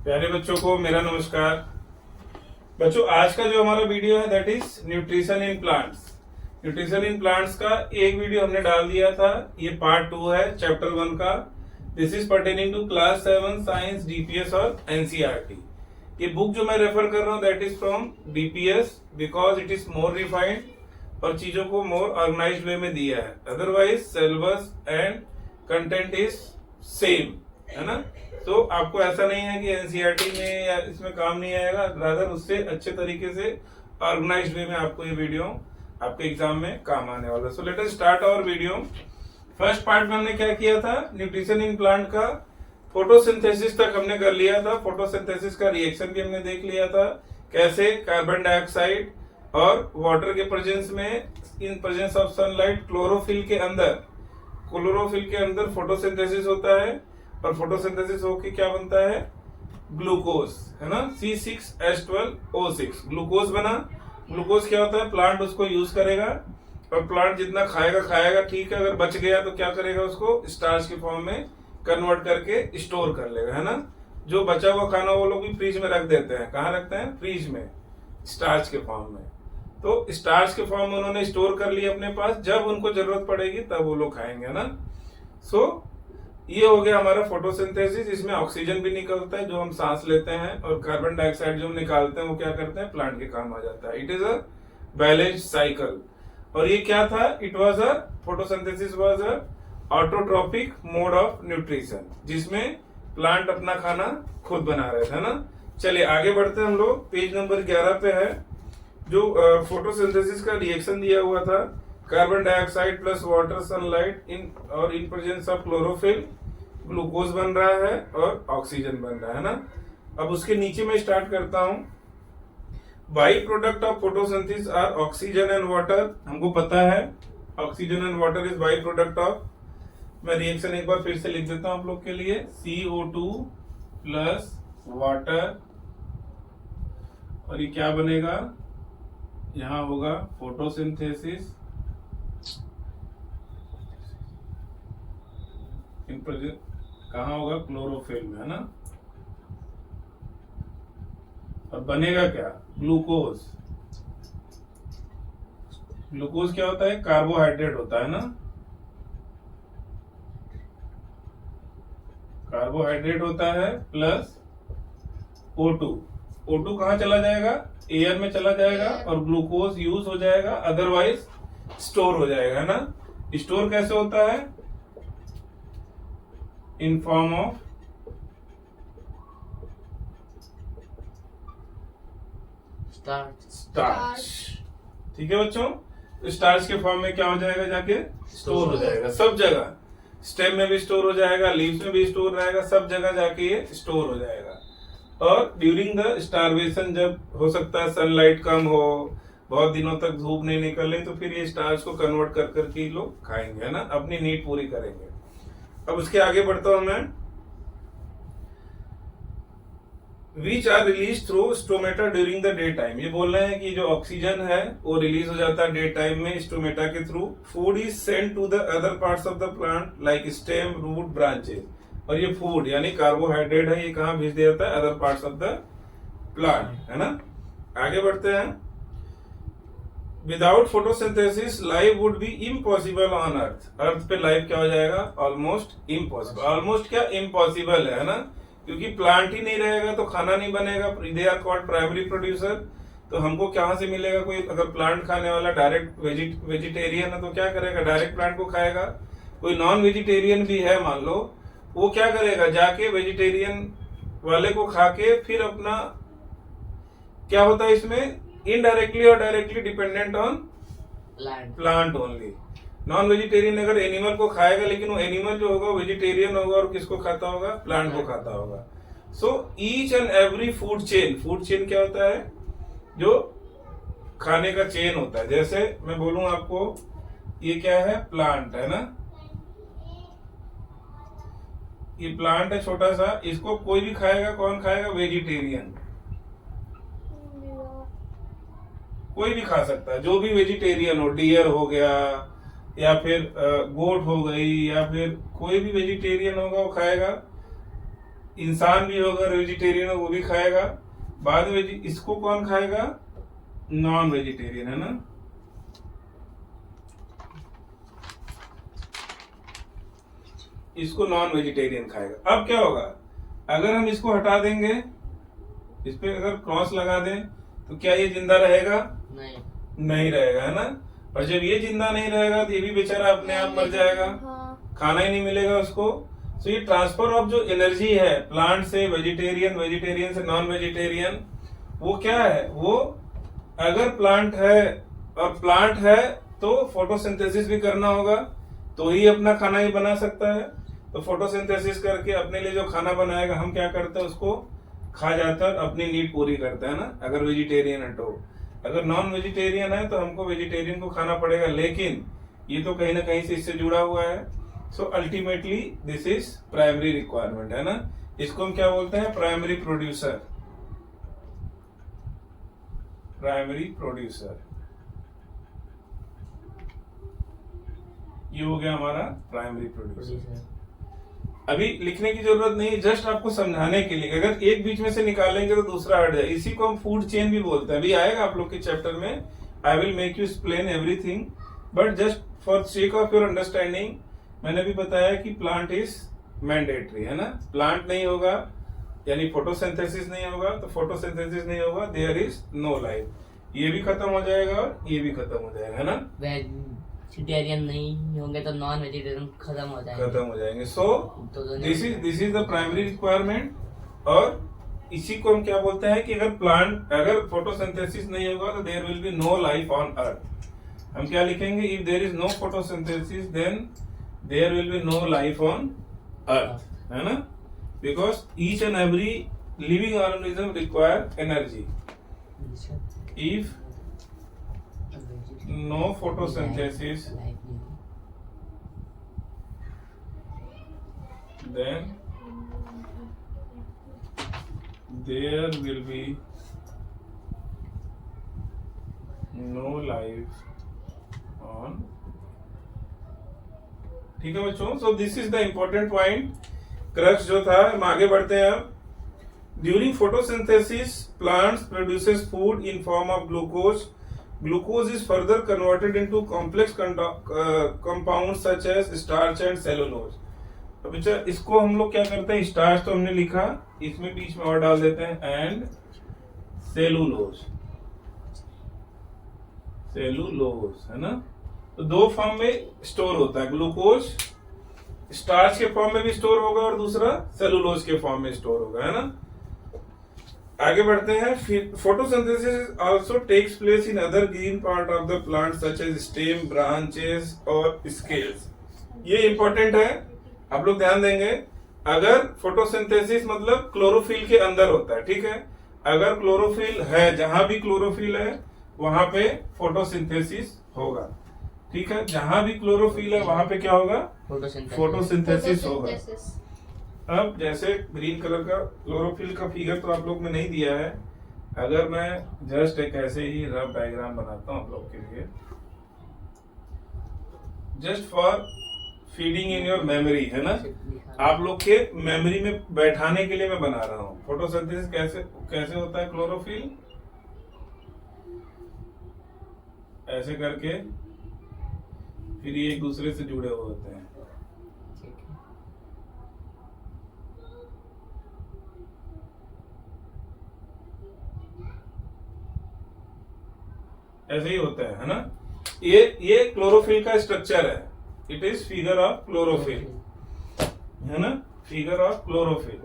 प्यारे बच्चों को मेरा नमस्कार। बच्चों, आज का जो हमारा वीडियो है that is nutrition in plants. Nutrition in plants का एक वीडियो हमने डाल दिया था, ये पार्ट 2 है चैप्टर 1 का। This is pertaining to class 7 science, DPS और एनसीईआरटी। ये बुक जो मैं रेफर कर रहा हूँ that is from DPS because it is more refined और चीजों को मोर ऑर्गेनाइज्ड वे में दिया है। Otherwise syllabus and content is same, है ना। तो आपको ऐसा नहीं है कि एनसीईआरटी में या इसमें काम नहीं आएगा, रादर उससे अच्छे तरीके से ऑर्गेनाइज्ड वे में आपको ये वीडियो आपके एग्जाम में काम आने वाला है। So let us start our video. First part में हमने क्या किया था, न्यूट्रिशन इन प्लांट का फोटोसिंथेसिस तक हमने कर लिया था। फोटोसिंथेसिस का रिएक्शन भी हमने देख लिया था, कैसे कार्बन डाइऑक्साइड और वाटर के प्रेजेंस में, इन प्रेजेंस ऑफ सनलाइट, क्लोरोफिल के अंदर फोटोसिंथेसिस होता है और फोटोसिंथेसिस होके क्या बनता है, ग्लूकोज, है ना, C6H12O6 ग्लूकोज बना। ग्लूकोज क्या होता है, प्लांट उसको यूज करेगा और प्लांट जितना खाएगा ठीक है, अगर बच गया तो क्या करेगा, उसको स्टार्च के फॉर्म में कन्वर्ट करके स्टोर कर लेगा, है ना। जो बचा हुआ खाना वो लोग भी फ्रीज में रख देते हैं। कहाँ रखते हैं, फ्रीज में, स्टार्च के फॉर्म में। तो स्टार्च के फॉर्म में उन्होंने स्टोर कर लिया अपने पास, जब उनको जरूरत पड़ेगी तब वो लोग खाएंगे, है ना। सो ये हो गया हमारा फोटोसिंथेसिस। इसमें ऑक्सीजन भी निकलता है जो हम सांस लेते हैं, और कार्बन डाइऑक्साइड जो हम निकालते हैं वो क्या करते हैं, प्लांट के काम आ जाता है। It is a balanced cycle. और ये क्या था, it was a photosynthesis was a autotrophic mode of nutrition, जिसमें प्लांट अपना खाना खुद बना रहे थे ना। चलिए आगे बढ़ते हैं हम लोग। पेज नंबर 11 पे है जो फोटोसिंथेसिस का रिएक्शन दिया हुआ था। Carbon dioxide plus water, sunlight in और in presence of chlorophyll, glucose बन रहा है और ऑक्सीजन बन रहा है ना। अब उसके नीचे में स्टार्ट करता हूं। By product of photosynthesis are oxygen and water. हमको पता है oxygen and water is by product of, मैं रिएक्शन एक बार फिर से लिख देता हूं आप लोग के लिए, CO2 प्लस वाटर, और ये क्या बनेगा, यहां होगा फोटोसिंथेसिस इन कहा होगा, क्लोरोफिल में, है ना। और बनेगा क्या, ग्लूकोज। ग्लूकोज क्या होता है, कार्बोहाइड्रेट होता है ना। कार्बोहाइड्रेट होता है प्लस O2। O2 कहाँ चला जाएगा, एयर में चला जाएगा और ग्लूकोज यूज हो जाएगा, अदरवाइज स्टोर हो जाएगा, है ना। स्टोर कैसे होता है, इन फॉर्म ऑफ स्टार्च। ठीक है बच्चों, तो स्टार्च के फॉर्म में क्या हो जाएगा, जाके स्टोर हो जाएगा सब जगह। स्टेम में भी स्टोर हो जाएगा, लीव्स में भी स्टोर रहेगा, सब जगह जाके ये स्टोर हो जाएगा। और ड्यूरिंग द स्टारवेशन, जब हो सकता है सनलाइट कम हो, बहुत दिनों तक धूप नहीं निकले, तो फिर ये स्टार्च को कन्वर्ट कर करके लोग खाएंगे, है ना, अपनी नीड पूरी करेंगे। अब उसके आगे बढ़ता हूं मैं। Which are release through stomata during the day time. ये बोल रहे हैं कि जो ऑक्सीजन है वो रिलीज हो जाता है डे टाइम में स्टोमेटा के through. Food is send to the other parts of the plant like stem, root, branches. और ये फूड यानी कार्बोहाइड्रेट है, ये कहाँ भेज दिया जाता है, other parts of the plant, है ना। आगे बढ़ते हैं। Without photosynthesis life would be impossible on earth. Earth पे लाइफ क्या हो जाएगा, ऑलमोस्ट इम्पॉसिबल। ऑलमोस्ट क्या, इम्पॉसिबल है ना, क्योंकि प्लांट ही नहीं रहेगा तो खाना नहीं बनेगा। They are called primary producer. तो हमको कहाँ से मिलेगा, कोई अगर प्लांट खाने वाला डायरेक्ट वेजिटेरियन है तो क्या करेगा, डायरेक्ट प्लांट को खाएगा। कोई नॉन वेजिटेरियन भी है मान लो, वो क्या करेगा, जाके वेजिटेरियन वाले को खा के फिर अपना, क्या होता है इसमें, इनडायरेक्टली और directly dependent on plant only. Non vegetarian अगर एनिमल को खाएगा, लेकिन वो एनिमल जो होगा वेजिटेरियन होगा और किसको खाता होगा, प्लांट को खाता होगा। So each and every food chain क्या होता है, जो खाने का चेन होता है। जैसे मैं बोलूं आपको, ये क्या है, प्लांट है ना, ये प्लांट है छोटा सा, इसको कोई भी खाएगा, कौन खाएगा, वेजिटेरियन। कोई भी खा सकता है, जो भी वेजिटेरियन हो, डियर हो गया या फिर गोट हो गई, या फिर कोई भी वेजिटेरियन होगा वो खाएगा। इंसान भी होगा वेजिटेरियन, वो भी खाएगा। बाद में इसको कौन खाएगा? नॉन वेजिटेरियन, है ना। इसको नॉन वेजिटेरियन खाएगा। अब क्या होगा, अगर हम इसको हटा देंगे, इस पे अगर क्रॉस लगा दें, तो क्या ये जिंदा रहेगा? नहीं रहेगा, है ना। और जब ये जिंदा नहीं रहेगा तो ये भी बेचारा अपने आप मर जाएगा, खाना ही नहीं मिलेगा उसको। तो ये ट्रांसफर ऑफ जो एनर्जी है प्लांट से वेजिटेरियन, वेजिटेरियन से नॉन वेजिटेरियन, वो क्या है, वो अगर प्लांट है और प्लांट है तो फोटोसिंथेसिस भी करना होगा, तो ही अपना खाना ही बना सकता है। तो फोटोसिंथेसिस करके अपने लिए जो खाना बनाएगा, हम क्या करते हैं, उसको खा जाते हैं और अपनी नीड पूरी करते हैं ना, अगर वेजिटेरियन है तो। अगर नॉन वेजिटेरियन है तो हमको वेजिटेरियन को खाना पड़ेगा, लेकिन ये तो कहीं ना कहीं से इससे जुड़ा हुआ है। So ultimately this is primary requirement, है ना। इसको हम क्या बोलते हैं? Primary producer. प्राइमरी प्रोड्यूसर, ये हो गया हमारा प्राइमरी प्रोड्यूसर। अभी लिखने की जरूरत नहीं, जस्ट आपको समझाने के लिए। अगर एक बीच में से निकालेंगे तो दूसरा हट जाए, इसी को हम फूड चेन भी बोलते हैं। अभी आएगा आप लोग के चैप्टर में, I will make you explain everything, but just for sake of your understanding मैंने भी बताया कि प्लांट इज मैंडेटरी, है ना। प्लांट नहीं होगा यानी फोटोसिंथेसिस नहीं होगा, तो फोटोसिंथेसिस नहीं होगा, देयर इज नो लाइफ। ये भी खत्म हो जाएगा और ये भी खत्म हो जाएगा, है ना। वेजिटेरियन नहीं होंगे तो नॉन वेजिटेरियन खत्म हो जाएंगे। So this is the primary requirement. और इसी को हम क्या बोलते हैं कि अगर फोटोसिंथेसिस नहीं होगा तो there will be no life on earth. हम क्या लिखेंगे? If there is no photosynthesis then there will be no life on earth, है ना। Because each and every living organism require energy. If no photosynthesis, then there will be no life on। ठीक है बच्चों, so this is the important point, crux जो था। हम आगे बढ़ते हैं अब। During photosynthesis plants produces food in form of glucose. Glucose is further converted into complex compounds such as starch and cellulose। अब अच्छा, इसको हम लोग क्या करते हैं? स्टार्च तो हमने लिखा, इसमें बीच में और डाल देते हैं एंड सेलुलोज। सेलुलोज, है ना। तो दो फॉर्म में स्टोर होता है, ग्लूकोज स्टार्च के फॉर्म में भी स्टोर होगा और दूसरा सेलुलोज के फॉर्म में स्टोर होगा, है ना। आगे बढ़ते हैं। Photosynthesis also takes place in other green part of the plant such as stem, branches और स्केल्स। ये इंपॉर्टेंट है, आप लोग ध्यान देंगे। अगर फोटोसिंथेसिस मतलब क्लोरोफिल के अंदर होता है, ठीक है। अगर क्लोरोफिल है, जहां भी क्लोरोफिल है वहां पे फोटोसिंथेसिस होगा, ठीक है। जहां भी क्लोरोफिल है वहां पे क्या होगा? फोटोसिंथेसिस होगा। अब जैसे ग्रीन कलर का क्लोरोफिल का फिगर तो आप लोग में नहीं दिया है, अगर मैं जस्ट एक ऐसे ही रफ डायग्राम बनाता हूं आप लोग के लिए, just for feeding in your memory, है ना। आप लोग के मेमोरी में बैठाने के लिए मैं बना रहा हूं। फोटोसिंथेसिस कैसे होता है? क्लोरोफिल ऐसे करके, फिर ये एक दूसरे से जुड़े हुए होते हैं। ऐसे ही होता है ना। ये क्लोरोफिल का स्ट्रक्चर है, it is figure of chlorophyll, है ना। Figure of chlorophyll.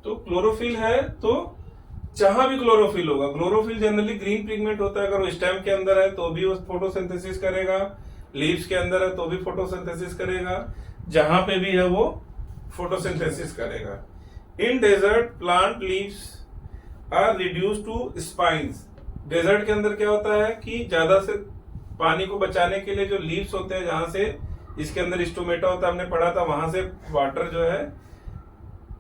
तो क्लोरोफिल है, तो जहां भी क्लोरोफिल होगा, क्लोरोफिल जनरली ग्रीन पिगमेंट होता है। अगर वो स्टेम के अंदर है तो भी वो फोटोसिंथेसिस करेगा, लीव्स के अंदर है तो भी फोटोसिंथेसिस करेगा, जहां पे भी है वो फोटोसिंथेसिस करेगा। In desert plant leaves are reduce to spines. Desert के अंदर क्या होता है कि ज्यादा से पानी को बचाने के लिए जो लीव्स होते हैं, जहां से इसके अंदर स्टोमेटा होता है, हमने पढ़ा था, वहां से वाटर जो है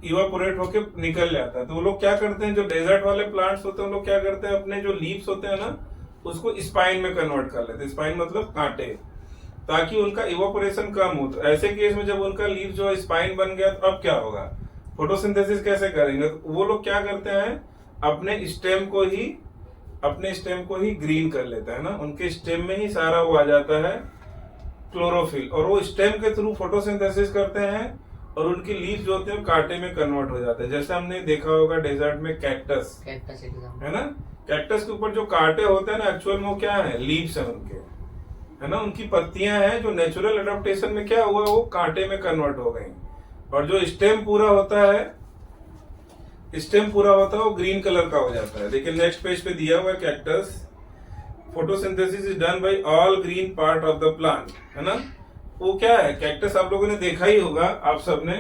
इवापोरेट होके निकल जाता है। तो वो लोग क्या करते हैं, जो डेजर्ट वाले प्लांट्स होते हैं, वो लोग क्या करते हैं, अपने जो लीव्स होते हैं ना, उसको स्पाइन में कन्वर्ट कर लेते हैं। स्पाइन मतलब कांटे, ताकि उनका इवापोरेशन कम हो। तो ऐसे केस में जब उनका लीफ जो स्पाइन बन गया तो अब क्या होगा, फोटोसिंथेसिस कैसे करेंगे? तो वो लोग क्या करते हैं, अपने स्टेम को ही ग्रीन कर लेता है ना, उनके स्टेम में ही सारा वो आ जाता है क्लोरोफिल, और वो स्टेम के थ्रू फोटोसिंथेसिस करते हैं और उनकी लीफ जो होते हैं कांटे में कन्वर्ट हो जाते हैं। जैसे हमने देखा होगा डेजर्ट में कैक्टस है ना, कैक्टस के ऊपर जो कांटे होते हैं ना, एक्चुअल में वो क्या है, लीव्स है उनके, है ना, उनकी पत्तियां हैं जो नेचुरल एडाप्टेशन में क्या हुआ, वो कांटे में कन्वर्ट हो गई। और जो स्टेम पूरा होता है वो ग्रीन कलर का हो जाता है। लेकिन नेक्स्ट पेज पे दिया हुआ है cactus, photosynthesis is done by all green part of the plant, है ना। वो क्या है, कैक्टस आप लोगों ने देखा ही होगा आप सबने।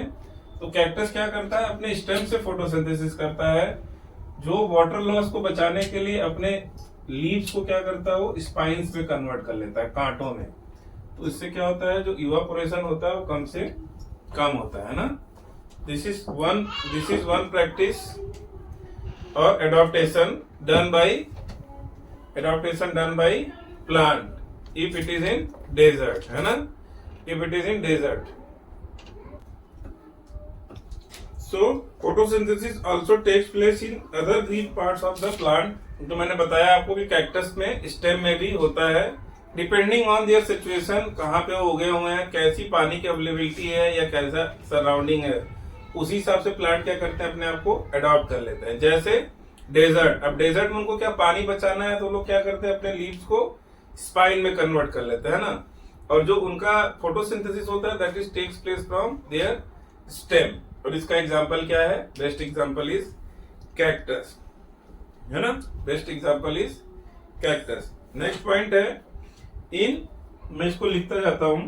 तो कैक्टस क्या करता है, अपने स्टेम से फोटोसिंथेसिस करता है, जो वाटर लॉस को बचाने के लिए अपने लीव्स को क्या करता है, वो स्पाइन्स में कन्वर्ट कर लेता है, कांटों में। तो इससे क्या होता है, जो इवापोरेशन होता है वो कम से कम होता है ना। दिस इज वन प्रैक्टिस और adaptation done by plant if it is in desert, है ना, if it is in desert. So photosynthesis also takes place in other green parts of the plant. तो मैंने बताया आपको कि कैक्टस में stem में भी होता है, डिपेंडिंग ऑन देयर सिचुएशन, कहाँ पे वो उगे हुए हैं, कैसी पानी की अवेलेबिलिटी है या कैसा सराउंडिंग है, उसी हिसाब से प्लांट क्या करते हैं, अपने आप को अडॉप्ट कर लेते हैं। जैसे डेजर्ट, अब डेजर्ट में उनको क्या पानी बचाना है, तो लोग क्या करते हैं, अपने लीव्स को स्पाइन में कन्वर्ट कर लेते हैं ना। और जो उनका फोटोसिंथेसिस होता है that is takes place from there stem, और इसका एग्जांपल क्या है, बेस्ट एग्जांपल इज कैक्टस, है ना, best example is cactus. Next point है मैं इसको लिखता जाता हूं,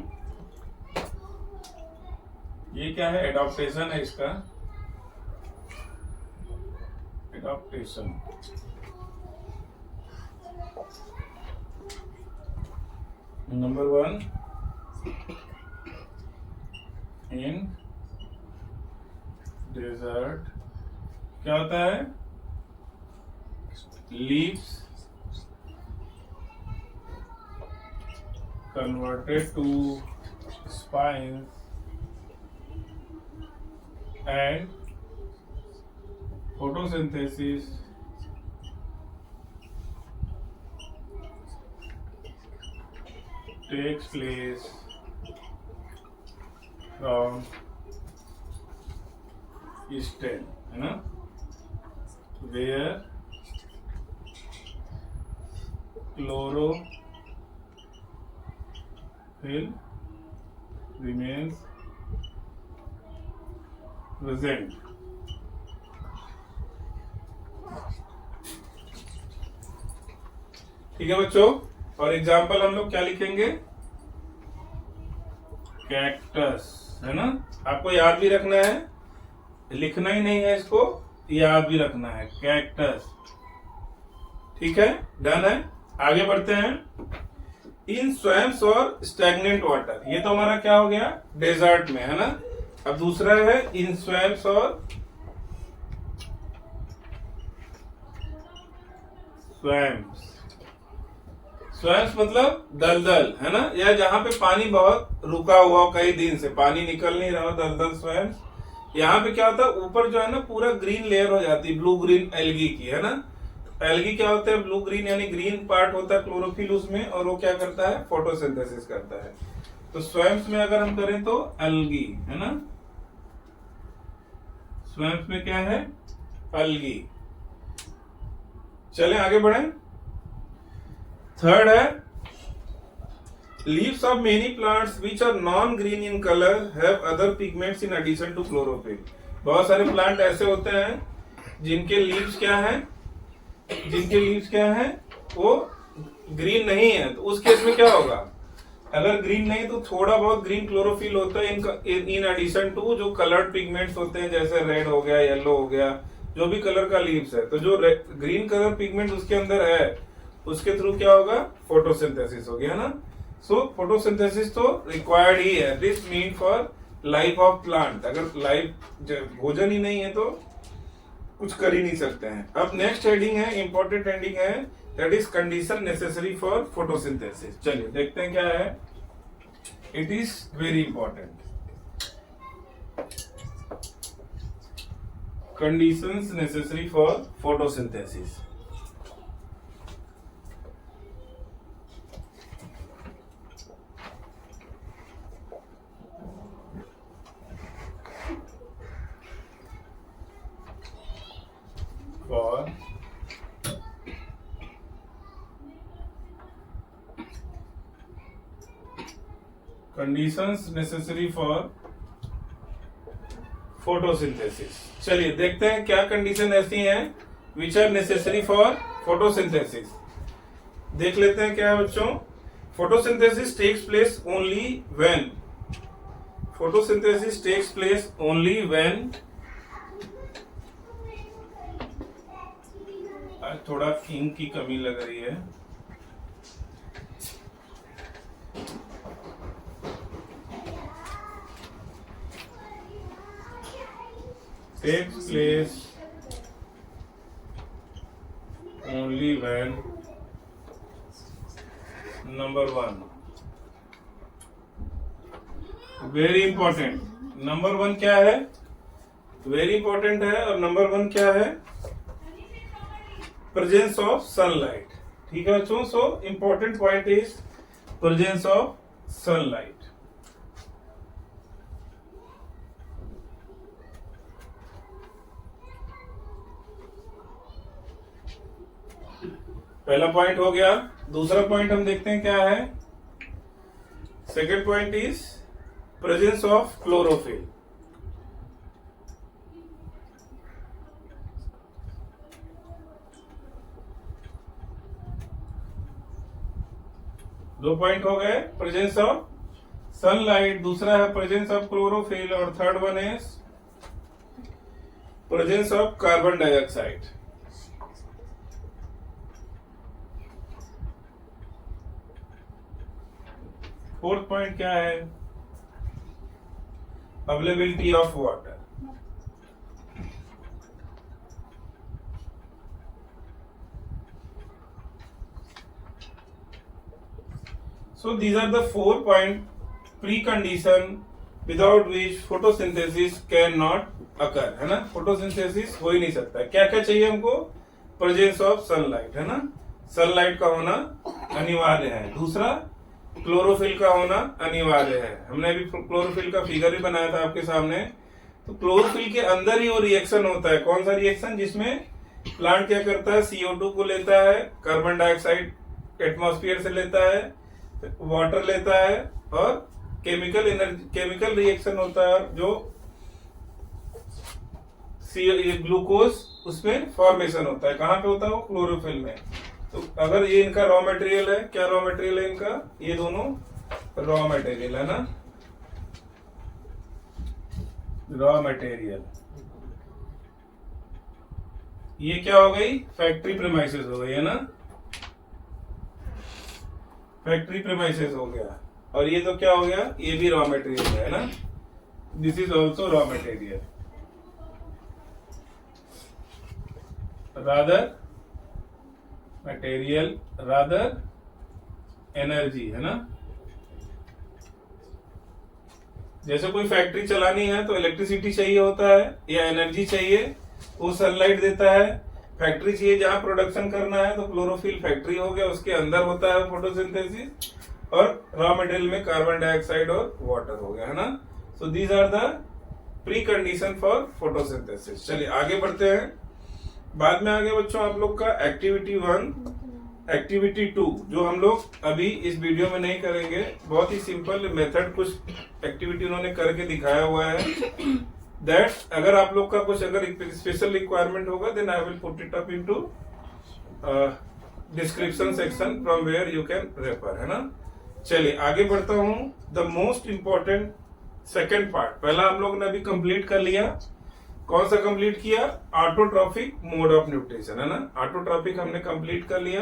ये क्या है, एडॉप्टेशन है, इसका एडॉप्टेशन। नंबर 1 इन डेजर्ट क्या होता है, leaves converted to spines and photosynthesis takes place from stem, है ना, where chlorophyll remains present। ठीक है बच्चों, और एग्जाम्पल हम लोग क्या लिखेंगे, कैक्टस, है ना, आपको याद भी रखना है, लिखना ही नहीं है, इसको याद भी रखना है, कैक्टस। ठीक है, डन है। आगे बढ़ते हैं, इन स्वैम्स और स्टैग्नेंट वाटर, ये तो हमारा क्या हो गया, डेजर्ट में, है ना। अब दूसरा है इन स्वैम्स और स्वैम्स। स्वैम्स मतलब दलदल, है ना, या जहां पे पानी बहुत रुका हुआ हो, कई दिन से पानी निकल नहीं रहा, दलदल स्वैम्स। यहाँ पे क्या होता है, ऊपर जो है ना पूरा ग्रीन लेयर हो जाती है, ब्लू ग्रीन एल्गी की, है ना। एल्गी क्या होता है, ब्लू ग्रीन, यानी ग्रीन पार्ट होता है क्लोरोफिल उसमें, और वो क्या करता है, फोटोसिंथेसिस करता है। तो स्वैम्स में अगर हम करें तो एल्गी, है ना, स्वैम्स में क्या है, एल्गी। चलें आगे बढ़ें। थर्ड है, leaves of many plants which are non green in colour have other pigments in addition to chlorophyll. बहुत सारे प्लांट ऐसे होते हैं जिनके लीव्स क्या हैं, वो ग्रीन नहीं है। तो उस केस में क्या होगा, अगर ग्रीन नहीं तो थोड़ा बहुत ग्रीन क्लोरोफिल होता है इन एडिशन टू जो कलर्ड पिगमेंट्स होते हैं, जैसे रेड हो गया, येलो हो गया, जो भी कलर का लीव्स है। तो जो ग्रीन कलर पिगमेंट उसके अंदर है, उसके थ्रू क्या होगा, फोटोसिंथेसिस हो गया ना। सो फोटोसिंथेसिस तो रिक्वायर्ड ही है, this mean for life of plant. अगर लाइफ भोजन ही नहीं है तो कुछ कर ही नहीं सकते हैं। अब नेक्स्ट हेडिंग है, इंपॉर्टेंट हेडिंग है, that is condition necessary for photosynthesis. चलिए देखते हैं क्या है। It is very important. Conditions necessary for photosynthesis. For conditions necessary for photosynthesis. चलिए देखते हैं क्या कंडीशन ऐसी हैं which are necessary for photosynthesis. देख लेते हैं क्या है बच्चों। Photosynthesis takes place only when, photosynthesis takes place only when, थोड़ा इंक की कमी लग रही है। Takes place only when number one, very important, number one क्या है, वेरी इंपॉर्टेंट है। और नंबर वन क्या है, प्रेजेंस ऑफ सनलाइट। ठीक है बच्चों, so important point is presence of sunlight. पहला पॉइंट हो गया। दूसरा पॉइंट हम देखते हैं क्या है। Second point is presence of chlorophyll. दो पॉइंट हो गए, प्रेजेंस ऑफ सनलाइट, दूसरा है प्रेजेंस ऑफ क्लोरोफिल, और third one is presence of carbon dioxide. Fourth point क्या है, availability of water. So these are the 4 point precondition without which photosynthesis cannot occur, है ना। photosynthesis हो ही नहीं सकता। क्या क्या चाहिए हमको, प्रेजेंस ऑफ सनलाइट, है ना, सनलाइट का होना अनिवार्य है। दूसरा क्लोरोफिल का होना अनिवार्य है। हमने अभी क्लोरोफिल का फिगर भी बनाया था आपके सामने। तो क्लोरोफिल के अंदर ही वो रिएक्शन होता है। कौन सा रिएक्शन, जिसमें प्लांट क्या करता है, CO2 को लेता है, कार्बन डाइऑक्साइड एटमॉस्फेयर से लेता है, वाटर लेता है, और केमिकल एनर्जी, केमिकल रिएक्शन होता है जो ग्लूकोज उसमें फॉर्मेशन होता है। कहाँ पे होता है वो, क्लोरोफिल में। तो अगर ये इनका रॉ मटेरियल है, क्या रॉ मटेरियल है इनका, ये दोनों रॉ मटेरियल है ना, रॉ मटेरियल। ये क्या हो गई, फैक्ट्री प्रेमाइसेस हो गई, है ना, फैक्ट्री प्रेमाइसेस हो गया। और ये तो क्या हो गया, ये भी रॉ मटेरियल है ना, this is also raw material. Rather material, rather energy, है ना। जैसे कोई फैक्ट्री चलानी है तो इलेक्ट्रिसिटी चाहिए होता है या एनर्जी चाहिए, वो सनलाइट देता है। फैक्ट्री चाहिए जहां प्रोडक्शन करना है, तो क्लोरोफिल फैक्ट्री हो गया, उसके अंदर होता है फोटोसिंथेसिस। और रॉ मटेरियल में कार्बन डाइऑक्साइड और वाटर हो गया, है ना। So these are the pre condition for photosynthesis. चलिए आगे बढ़ते हैं। बाद में आगे बच्चों आप लोग का एक्टिविटी 1, एक्टिविटी 2 जो हम लोग अभी इस वीडियो में नहीं करेंगे। बहुत ही सिंपल मेथड, कुछ एक्टिविटी उन्होंने करके दिखाया हुआ है। दैट अगर आप लोग का कुछ अगर स्पेशल रिक्वायरमेंट होगा, then I will put it up into description section from where you can refer, है ना। चलिए आगे बढ़ता हूं। The most important second part, पहला हम लोग ने अभी कंप्लीट कर लिया। कौन सा कंप्लीट किया, ऑटोट्रॉफिक मोड ऑफ न्यूट्रिशन, है ना। ऑटोट्रॉफिक हमने कंप्लीट कर लिया।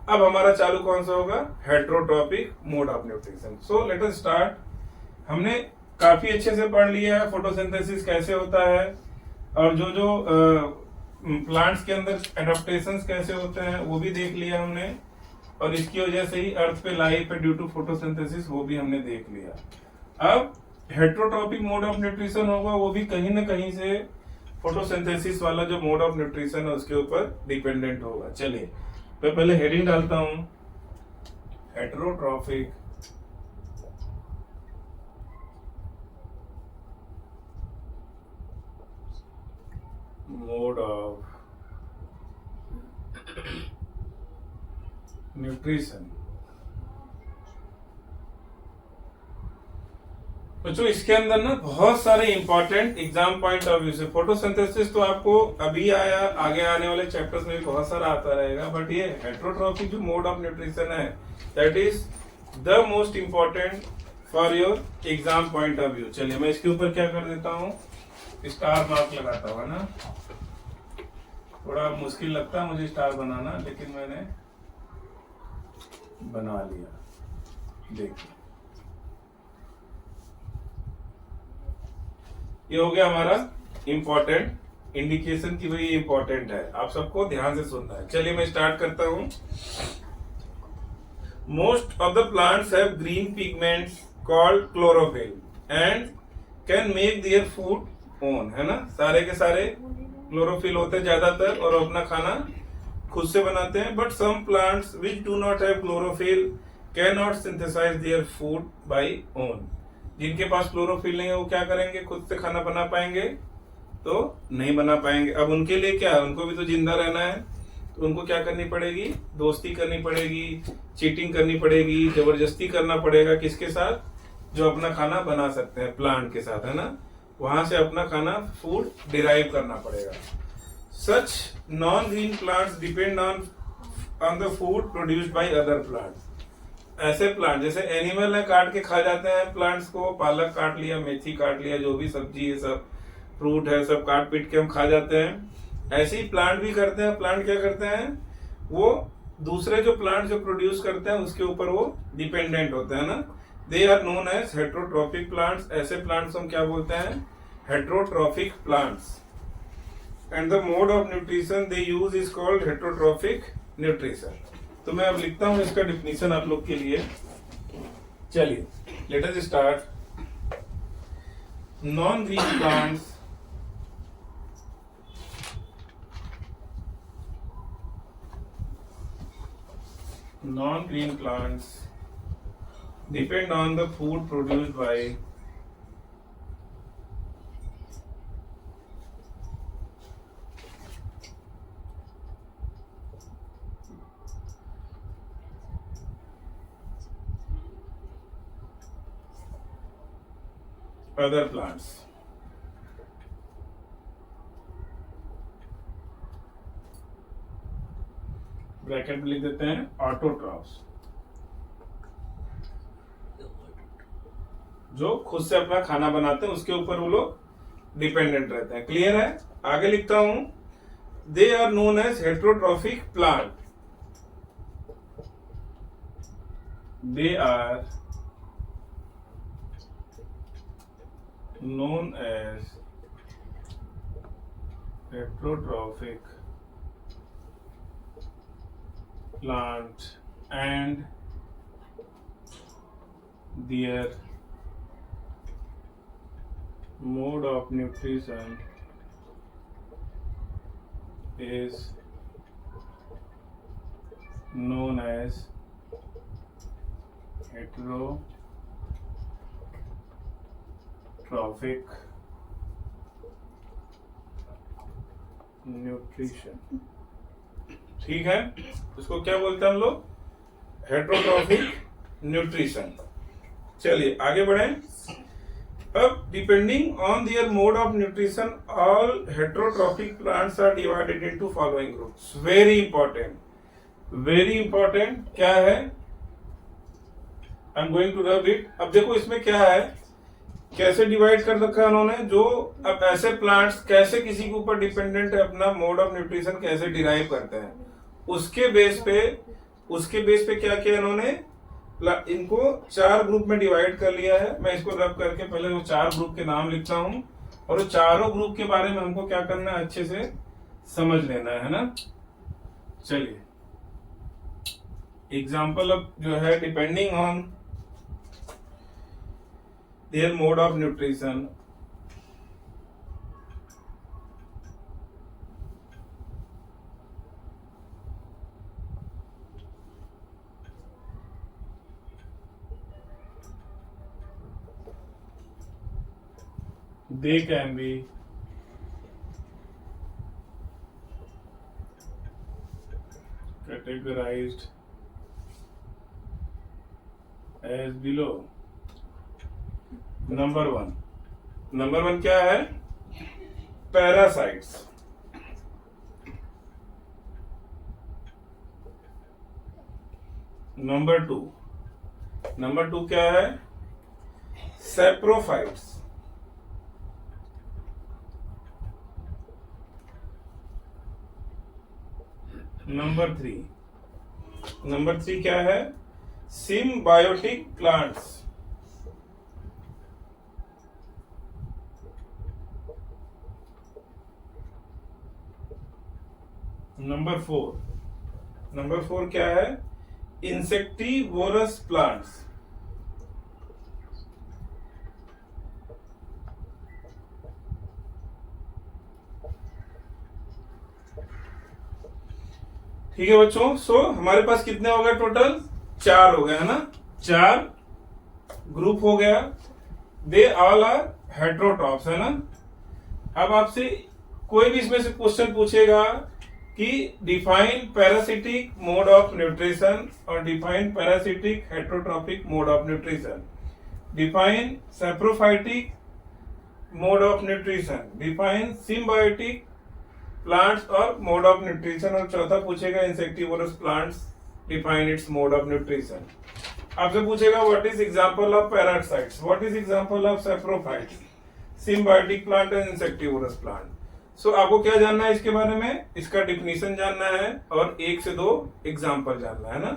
अब हमारा चालू कौन सा होगा, heterotrophic mode of nutrition. So let us start. हमने काफी अच्छे से पढ़ लिया है फोटोसिंथेसिस कैसे होता है, और जो जो प्लांट्स के अंदर एडाप्टेशंस कैसे होते हैं वो भी देख लिया हमने। और इसकी वजह से ही अर्थ पे लाइफ है ड्यू टू फोटोसिंथेसिस, वो भी हमने देख लिया। अब हेट्रोट्रॉपिक मोड ऑफ न्यूट्रिशन होगा, वो भी कहीं ना कहीं से फोटोसिंथेसिस वाला जो मोड ऑफ न्यूट्रिशन है उसके ऊपर डिपेंडेंट होगा। चलिए मैं पहले हेडिंग डालता हूं, हेट्रोट्रॉफिक मोड ऑफ न्यूट्रिशन। बच्चों इसके अंदर ना बहुत सारे important exam point of view से, फोटोसिंथेसिस तो आपको अभी आया, आगे आने वाले चैप्टर्स में भी बहुत सारा आता रहेगा, बट ये हेट्रोट्रॉफिक जो मोड ऑफ न्यूट्रिशन है that is the most important for your exam point of view. चलिए मैं इसके ऊपर क्या कर देता हूँ, स्टार मार्क लगाता हुआ ना, थोड़ा मुश्किल लगता है मुझे स्टार बनाना, लेकिन मैंने बना लिया। देखिए ये हो गया हमारा इंपॉर्टेंट इंडिकेशन की भाई इंपॉर्टेंट है, आप सबको ध्यान से सुनना है। चलिए मैं स्टार्ट करता हूं। Most of the plants have green pigments called chlorophyll and can make their food own, है ना, सारे के सारे क्लोरोफिल होते हैं ज्यादातर और अपना खाना खुद से बनाते हैं। But some plants which do not have chlorophyll can not synthesize their food by own. जिनके पास क्लोरोफिल नहीं है वो क्या करेंगे, खुद से खाना बना पाएंगे? तो नहीं बना पाएंगे। अब उनके लिए क्या है, उनको भी तो जिंदा रहना है, तो उनको क्या करनी पड़ेगी, दोस्ती करनी पड़ेगी, चीटिंग करनी पड़ेगी, जबरदस्ती करना पड़ेगा। किसके साथ? जो अपना खाना बना सकते हैं, प्लांट के साथ, है ना, वहां से अपना खाना फूड डिराइव करना पड़ेगा। Such non green plants depend on the food produced by other plants. ऐसे प्लांट जैसे एनिमल है काट के खा जाते हैं प्लांट्स को, पालक काट लिया, मेथी काट लिया, जो भी सब्जी है सब फ्रूट है सब काट पीट के हम खा जाते हैं। ऐसे ही प्लांट भी करते हैं। प्लांट क्या करते हैं, वो दूसरे जो प्लांट जो प्रोड्यूस करते हैं उसके ऊपर वो डिपेंडेंट होते हैं ना। They are known as heterotrophic plants. ऐसे प्लांट्स हम क्या बोलते हैं, heterotrophic plants. And the mode of nutrition they use is called heterotrophic nutrition. तो मैं अब लिखता हूं इसका डिफिनीशन आप लोग के लिए। चलिए late us start. Non green plants depend on the food produced by other plants. Bracket में लिख देते हैं ऑटोट्रॉफ्स, जो खुद से अपना खाना बनाते हैं, उसके ऊपर वो लोग डिपेंडेंट रहते हैं। क्लियर है? आगे लिखता हूं, they are known as heterotrophic plant. They are known as heterotrophic plant and their mode of nutrition is known as heterotrophic nutrition. ठीक है, इसको क्या बोलते हैं हम लोग, हेट्रोट्रॉफिक न्यूट्रिशन। चलिए आगे बढ़े। अब depending on their mode of nutrition all heterotrophic plants are divided into following groups. Very important, very important. क्या है, I am going to rub it. अब देखो इसमें क्या है, कैसे डिवाइड कर रखा है उन्होंने, जो अब ऐसे प्लांट्स कैसे किसी के ऊपर डिपेंडेंट है, अपना मोड ऑफ न्यूट्रिशन कैसे डिराइव करते हैं, उसके बेस पे क्या किया इन्होंने, इनको 4 ग्रुप में डिवाइड कर लिया है। मैं इसको रब करके पहले वो 4 ग्रुप के नाम लिखता हूं, और वो चारों ग्रुप के बारे में हमको क्या करना है, अच्छे से समझ लेना है ना। चलिए एग्जाम्पल ऑफ जो है depending on their mode of nutrition, they can be categorized as below. Number one क्या है? पैरासाइट्स। नंबर टू क्या है? सेप्रोफाइट्स। नंबर थ्री क्या है? Symbiotic plants. नंबर फोर क्या है? Insectivorous plants. ठीक है बच्चों, सो हमारे पास कितने हो गए टोटल? 4 हो गए, है ना? 4 ग्रुप हो गया। दे ऑल आर हेट्रोट्रॉप्स, है ना? अब आपसे कोई भी इसमें से क्वेश्चन पूछेगा कि define parasitic mode of nutrition और define parasitic heterotrophic mode of nutrition, define saprophytic mode of nutrition, define symbiotic plants और मोड ऑफ न्यूट्रिशन, और चौथा पूछेगा insectivorous plants, define its mode of nutrition. आपसे पूछेगा what is example of parasites, what is example of saprophytes, symbiotic plant and insectivorous plant. So आपको क्या जानना है इसके बारे में? इसका डिफिनीशन जानना है और 1 से 2 एग्जांपल जानना है ना।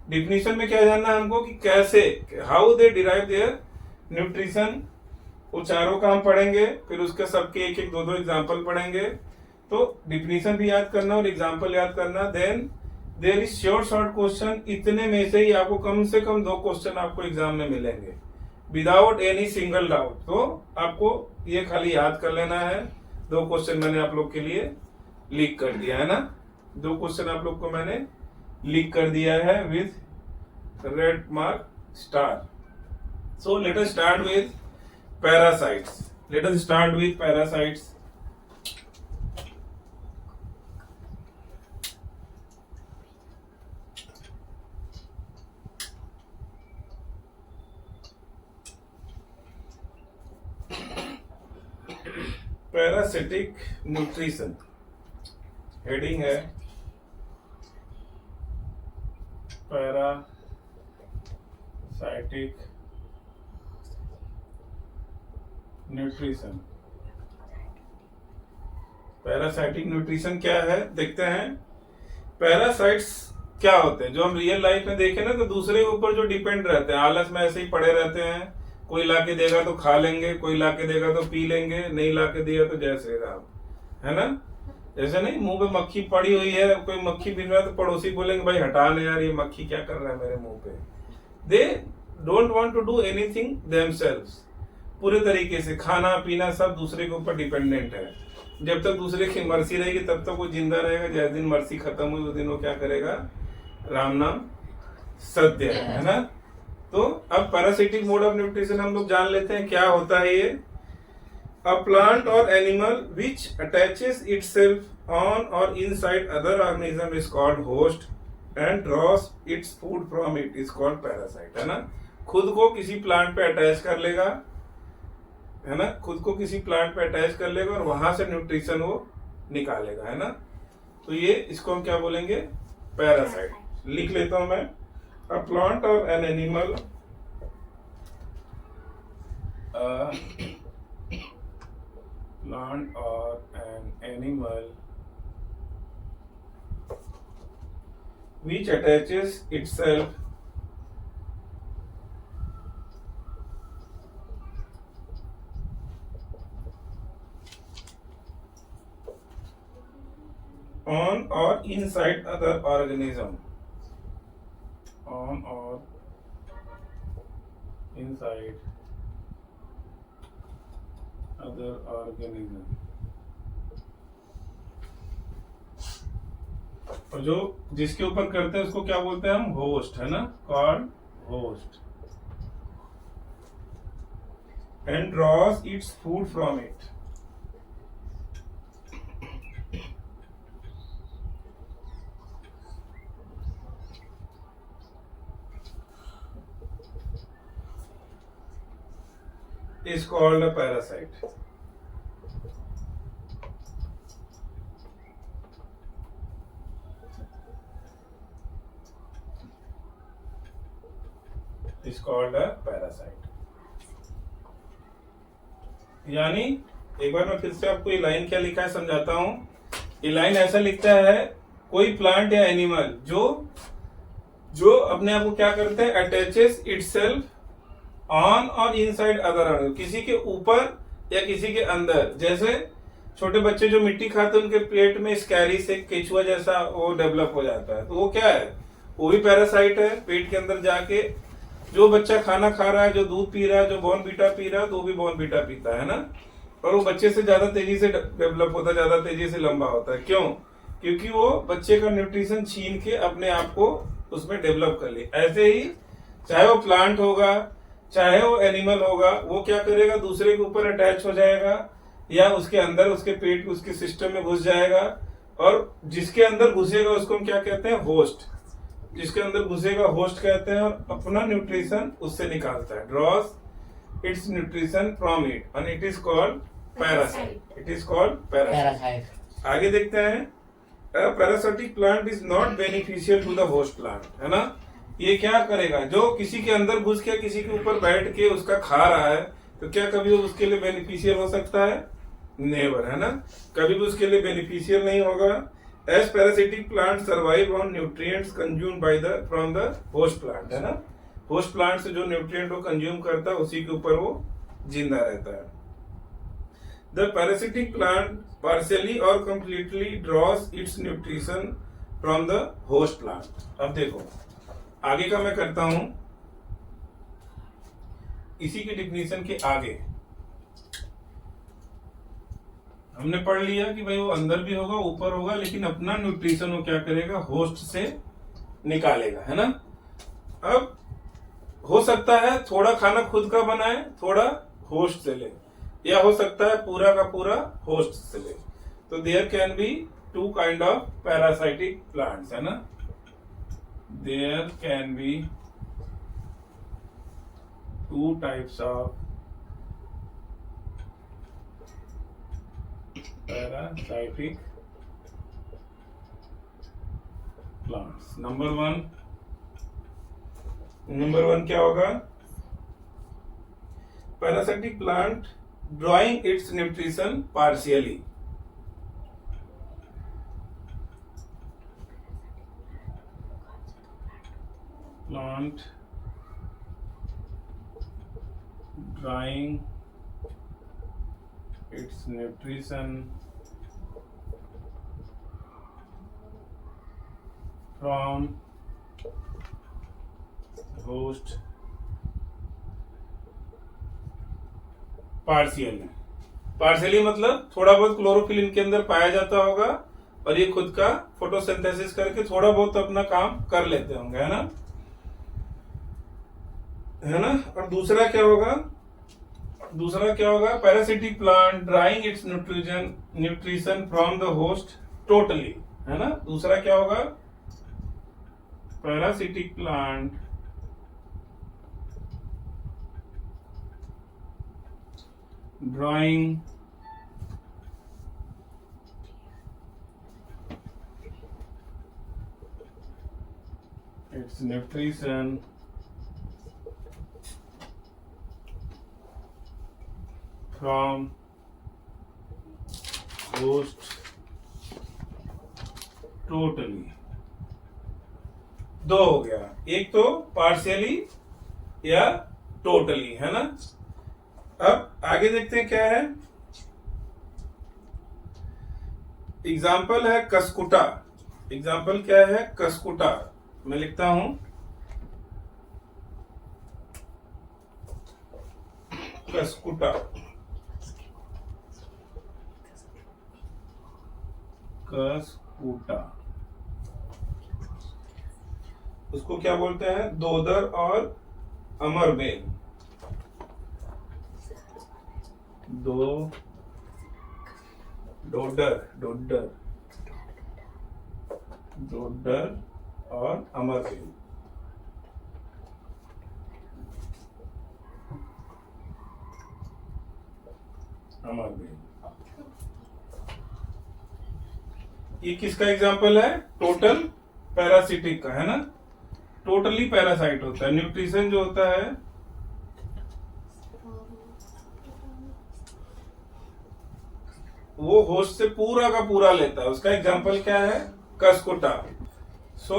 डिफिनीशन में क्या जानना है हमको कि कैसे, how they derive their nutrition, वो चारों का हम पढ़ेंगे, फिर उसके सबके 1-1, 2-2 एग्जांपल पढ़ेंगे। तो डिफिनीशन भी याद करना और एग्जांपल याद करना। Then there is short question, इतने में से ही आपको कम से कम 2 क्वेश्चन आपको एग्जाम में मिलेंगे विदाउट एनी सिंगल डाउट। तो आपको ये खाली याद कर लेना है। 2 क्वेश्चन मैंने आप लोग के लिए लीक कर दिया है ना, 2 क्वेश्चन आप लोग को मैंने लीक कर दिया है with red mark star. So let us start with parasites. Parasitic nutrition heading है, पैरासाइटिक न्यूट्रिशन। पैरासाइटिक न्यूट्रिशन क्या है देखते हैं। पैरासाइट्स क्या होते हैं? जो हम रियल लाइफ में देखें ना, तो दूसरे के ऊपर जो डिपेंड रहते हैं, आलस में ऐसे ही पड़े रहते हैं। कोई लाके देगा तो खा लेंगे, कोई लाके देगा तो पी लेंगे, नहीं लाके दिया तो जैसे राम, है ना? जैसे नहीं, मुंह पे मक्खी पड़ी हुई है, कोई मक्खी बिन रहा है तो पड़ोसी बोलेंगे भाई हटा ले यार, ये मक्खी क्या कर रहा है मेरे मुंह पे। They don't want to do anything themselves. पूरे तरीके से खाना पीना सब दूसरे के ऊपर डिपेंडेंट है। जब तक दूसरे की मर्जी रहेगी तब तक वो जिंदा रहेगा। जिस दिन मर्जी खत्म हुई उस दिन वो क्या करेगा? राम नाम सत्य है ना? तो अब पैरासिटिक मोड ऑफ न्यूट्रिशन हम लोग जान लेते हैं क्या होता है ये। अ प्लांट और animal which attaches itself on और inside other organism is called host and draws its food from it is called parasite, है ना? खुद को किसी प्लांट पे अटैच कर लेगा, है ना? खुद को किसी प्लांट पे अटैच कर लेगा और वहां से न्यूट्रिशन वो निकालेगा, है ना? तो ये इसको हम क्या बोलेंगे? पैरासाइट। लिख लेता हूं मैं। A plant or an animal which attaches itself on or inside other organism inside other organism. और जो जिसके ऊपर करते हैं उसको क्या बोलते हैं हम? होस्ट, है ना, called host. And draws its food from it. Is called a parasite. Is called a parasite. यानी एक बार मैं फिर से आपको ये लाइन क्या लिखा है समझाता हूं. ये लाइन ऐसा लिखता है, कोई प्लांट या एनिमल जो अपने आप को क्या करते हैं? अटैचेस इटसेल्फ ऑन और इनसाइड अदर एनिमल, किसी के ऊपर या किसी के अंदर. जैसे छोटे बच्चे जो मिट्टी खाते हैं उनके पेट में स्कैरी से केचुआ जैसा वो डेवलप हो जाता है, तो वो क्या है? वो भी पैरासाइट है. पेट के अंदर जाके जो बच्चा खाना खा रहा है, जो दूध पी रहा है, जो बॉर्नवीटा पी रहा है, तो वो भी बॉर्नवीटा पीता है ना, और वो बच्चे से ज्यादा तेजी से डेवलप होता है, ज्यादा तेजी से लंबा होता है. क्यों? क्योंकि वो बच्चे का न्यूट्रिशन छीन के अपने आप को उसमें डेवलप कर ले. ऐसे ही चाहे वो प्लांट होगा, चाहे वो एनिमल होगा, वो क्या करेगा? दूसरे के ऊपर अटैच हो जाएगा या उसके अंदर, उसके पेट, उसके सिस्टम में घुस जाएगा, और जिसके अंदर घुसेगा उसको हम क्या कहते हैं? होस्ट. जिसके अंदर घुसेगा होस्ट कहते हैं, और अपना न्यूट्रिशन उससे निकालता है. Draws its nutrition from it and it is called parasite. It is called parasite. आगे देखते हैं. Parasitic plant is not beneficial to the host plant, है ना. ये क्या करेगा? जो किसी के अंदर घुस के किसी के ऊपर बैठ के उसका खा रहा है, तो क्या कभी वो उसके लिए बेनिफिशियल हो सकता है? नेवर, है ना. कभी भी उसके लिए बेनिफिशियल नहीं होगा. As parasitic plants survive on nutrients consumed from the host plant, है ना. होस्ट प्लांट से जो न्यूट्रिएंट वो कंज्यूम करता है उसी के ऊपर वो जिंदा रहता है. The parasitic plant partially or completely draws its nutrition from the host plant. अब देखो आगे का मैं करता हूं, इसी की डिफिनीशन के आगे हमने पढ़ लिया कि भाई वो अंदर भी होगा, ऊपर होगा, लेकिन अपना न्यूट्रिशन वो क्या करेगा? होस्ट से निकालेगा, है ना. अब हो सकता है थोड़ा खाना खुद का बनाए, थोड़ा होस्ट से ले, या हो सकता है पूरा का पूरा होस्ट से ले. तो there can be two kind of parasitic plants, है ना. There can be two types of parasitic plants. Number one क्या होगा? Parasitic plant drawing its nutrition partially. Plant drawing its nutrition from host partially मतलब थोड़ा बहुत chlorophyll इनके अंदर पाया जाता होगा, और ये खुद का फोटोसिंथेसिस करके थोड़ा बहुत अपना काम कर लेते होंगे, है ना. और दूसरा क्या होगा? Parasitic plant drawing it's nutrition from the host totally, है ना. दूसरा क्या होगा? Parasitic plant drawing it's nutrition from host totally. दो हो गया, एक तो पार्शियली या टोटली, है ना. अब आगे देखते हैं क्या है. एग्जाम्पल है कसकुटा. एग्जाम्पल क्या है? कसकुटा. मैं लिखता हूं कस्कुटा, कस्कुटा उसको क्या बोलते हैं? दोदर और अमरबेल। डोडर और अमरबेल। ये किसका एग्जाम्पल है? टोटल पैरासिटिक का, है ना? टोटली पैरासाइट होता है। न्यूट्रिशन जो होता है वो होस्ट से पूरा का पूरा लेता है। उसका एग्जाम्पल क्या है? कस्कुटा। सो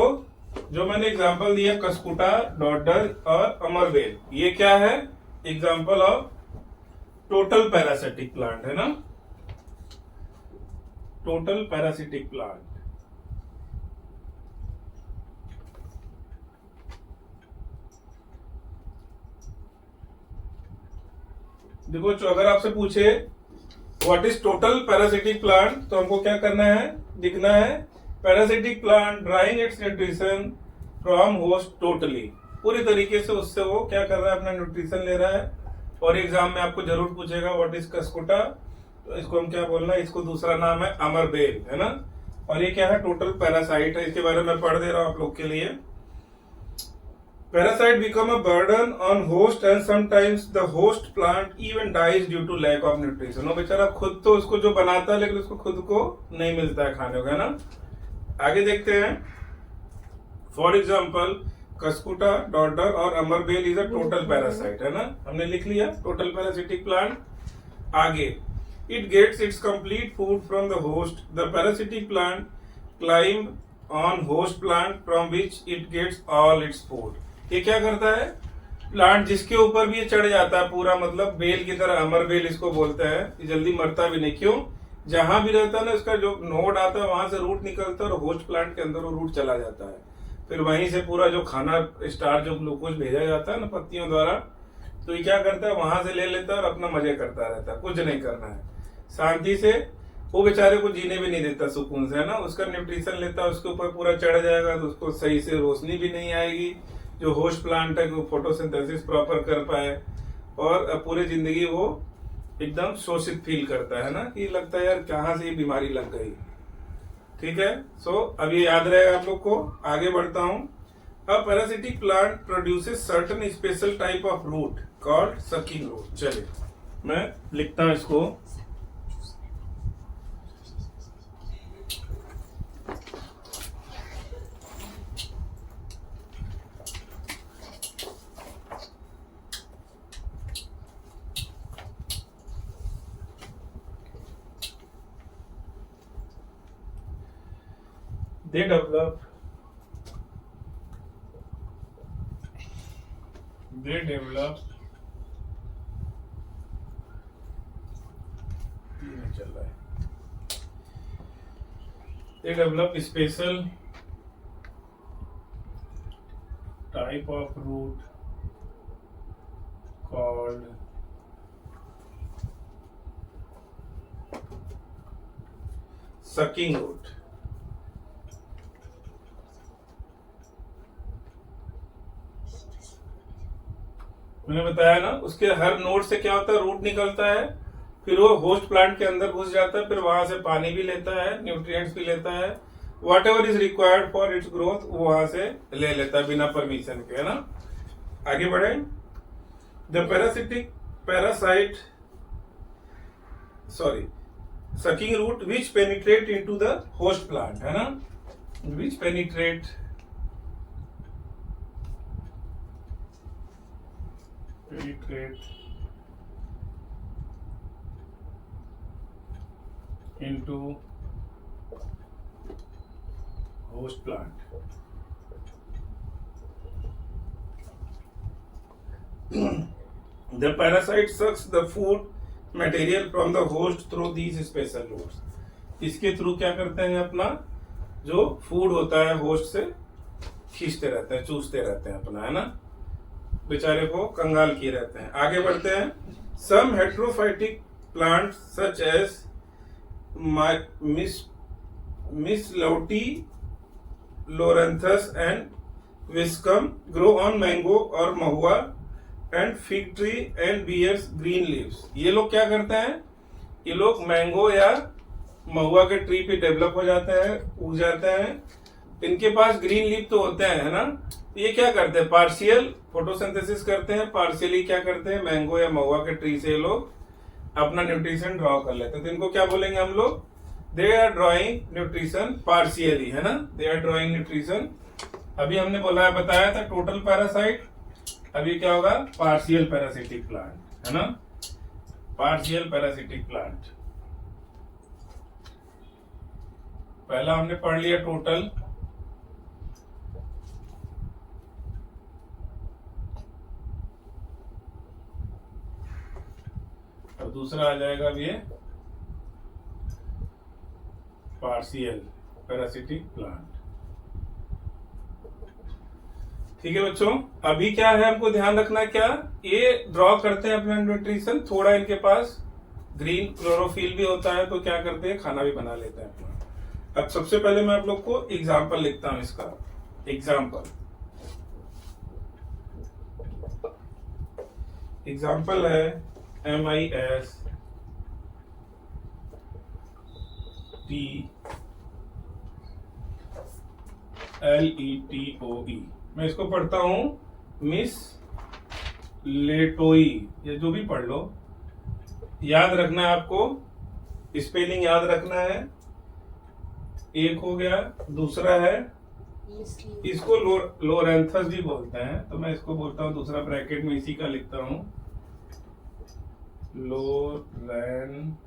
जो मैंने एग्जाम्पल दिया कस्कुटा, डॉडर और अमरबेल, ये क्या है? Example of total parasitic plant, है ना? Total parasitic plant. देखो, जो अगर आपसे पूछे what is total parasitic plant, तो हमको क्या करना है? लिखना है parasitic plant drawing it's nutrition from host totally. पूरी तरीके से उससे वो क्या कर रहा है? अपना न्यूट्रिशन ले रहा है। और एग्जाम में आपको जरूर पूछेगा व्हाट इज कस्कुटा, तो इसको हम क्या बोलना है? इसको दूसरा नाम है अमरबेल, है ना? और ये क्या है? टोटल पैरासाइट है। इसके बारे में पढ़ दे रहा हूं आप लोग के लिए। Parasite become a burden on host and sometimes the host plant even dies due to lack of nutrition। वो बेचारा खुद तो उसको जो बनाता है, लेकिन उसको खुद को नहीं मिलता है खाने को, है ना? आगे देखते हैं। फॉर एग्जाम्पल कस्कुटा, डॉडर और अमरबेल इज अ टोटल पैरासाइट, है ना? हमने लिख लिया टोटल पैरासिटिक प्लांट। आगे it gets its complete food from the host. The parasitic plant climb on host plant from which it gets all its food. ये क्या करता है? प्लांट जिसके ऊपर भी ये चढ़ जाता है पूरा, मतलब बेल की तरह, अमरबेल इसको बोलते हैं। ये जल्दी मरता भी नहीं। क्यों? जहां भी रहता है ना, उसका जो नोड आता है वहां से रूट निकलता है और होस्ट प्लांट के अंदर वो रूट चला जाता है। फिर वहीं से पूरा जो खाना स्टार जो ग्लूकोज भेजा जाता है ना पत्तियों द्वारा, तो ये क्या करता है? वहां से ले लेता है और अपना मजे करता रहता है। कुछ नहीं करना है, शांति से। वो बेचारे को जीने भी नहीं देता सुकून से, है ना? उसका न्यूट्रिशन लेता है, उसके ऊपर पूरा चढ़ जाएगा तो उसको सही से रोशनी भी नहीं आएगी। जो होस्ट प्लांट है वो फोटोसिंथेसिस प्रॉपर कर पाए, और पूरी जिंदगी वो एकदम शोषित फील करता है ना, कि लगता है यार कहाँ से ये बीमारी लग गई। ठीक है? सो अब ये याद रहेगा आप लोग को। आगे बढ़ता हूं। A parasitic plant produces certain special type of root called sucking root. चलिए मैं लिखता हूं इसको। They develop नहीं चल रहा है। They develop special type of root called sucking root। मैंने बताया ना, उसके हर नोड से क्या होता है? रूट निकलता है, फिर वो होस्ट प्लांट के अंदर घुस जाता है, फिर वहां से पानी भी लेता है, न्यूट्रिएंट्स भी लेता है, what ever is required for its growth वो वहां से ले लेता है बिना परमिशन के, है ना? आगे बढ़े। The sucking root which penetrate into the host plant, है ना? Which penetrate into host plant। The parasite sucks the food material from the host through these special routes। इसके थ्रू क्या करते हैं? अपना जो फूड होता है होस्ट से खींचते रहते हैं, चूसते रहते हैं अपना, है ना? बेचारे को कंगाल किए रहते हैं। आगे बढ़ते हैं। Some heterophytic plants such as Mistletoe, Loranthus and Viscum grow on mango or mahua and fig tree and bears green leaves. ये लोग क्या करते हैं, ये लोग मैंगो या महुआ के ट्री पे डेवलप हो जाते हैं, उग जाते हैं, इनके पास ग्रीन लीफ तो होते हैं, है ना। ये क्या करते हैं, पार्शियल फोटोसिंथेसिस करते हैं, पार्शियली क्या करते हैं, मैंगो या महुआ के ट्री से ये लोग अपना न्यूट्रिशन ड्रॉ कर लेते हैं। तो इनको क्या बोलेंगे हम लोग, they are drawing nutrition partially, है ना, दे आर ड्रॉइंग न्यूट्रिशन। अभी हमने बोला बताया था टोटल पैरासाइट, अभी क्या होगा, पार्शियल पैरासिटिक प्लांट, है ना, पार्शियल पैरासिटिक प्लांट। पहला हमने पढ़ लिया टोटल, अब दूसरा आ जाएगा अब ये पार्शियल पैरासिटिक प्लांट। ठीक है बच्चों, अभी क्या है हमको ध्यान रखना है, क्या ये ड्रॉ करते हैं अपना न्यूट्रिशन, थोड़ा इनके पास ग्रीन क्लोरोफिल भी होता है, तो क्या करते हैं, खाना भी बना लेते हैं अपना। अब सबसे पहले मैं आप लोग को एग्जाम्पल लिखता हूं इसका, एग्जाम्पल है MISTLETOE, मैं इसको पढ़ता हूं मिस लेटोई, ये जो भी पढ़ लो, याद रखना है आपको, स्पेलिंग याद रखना है। एक हो गया, दूसरा है इसको लोरेंथस भी बोलते हैं, तो मैं इसको बोलता हूं, दूसरा ब्रैकेट में इसी का लिखता हूं लोरेंथस,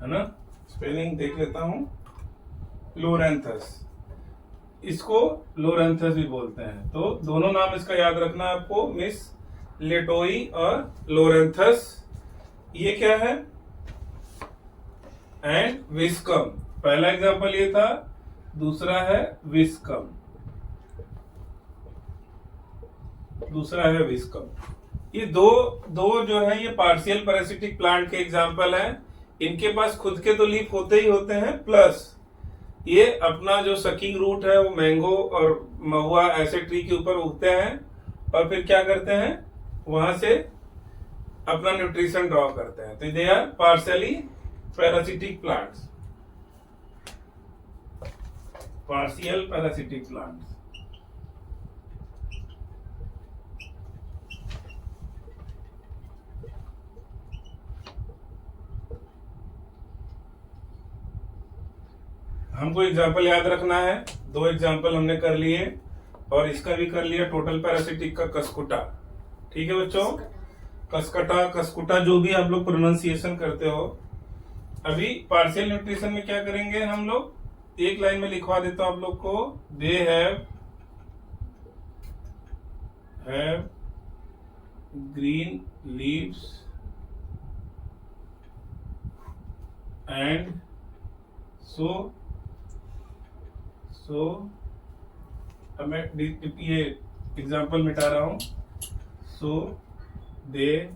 है ना, स्पेलिंग देख लेता हूं, लोरेंथस, इसको लोरेंथस भी बोलते हैं। तो दोनों नाम इसका याद रखना है आपको, मिस लेटोई और लोरेंथस। ये क्या है, एंड विस्कम, पहला एग्जांपल ये था, दूसरा है विस्कम, दूसरा है विस्कम। ये दो जो है ये पार्शियल पैरासिटिक प्लांट के एग्जांपल हैं। इनके पास खुद के तो लीफ होते ही होते हैं, प्लस ये अपना जो सकिंग रूट है वो मैंगो और महुआ ऐसे ट्री के ऊपर उगते हैं, और फिर क्या करते हैं, वहां से अपना न्यूट्रिशन ड्रॉ करते हैं। तो they are partially parasitic plants, partial parasitic plants. हमको एग्जाम्पल याद रखना है, दो एग्जाम्पल हमने कर लिए, और इसका भी कर लिया टोटल पैरासिटिक का कसकुटा। ठीक है बच्चों, कसकुटा जो भी आप लोग प्रोनाउंसिएशन करते हो। अभी पार्शियल न्यूट्रिशन में क्या करेंगे हम लोग, एक लाइन में लिखवा देता हूं आप लोग को, they have green leaves and so अब मैं ये एग्जाम्पल मिटा रहा हूं, सो दे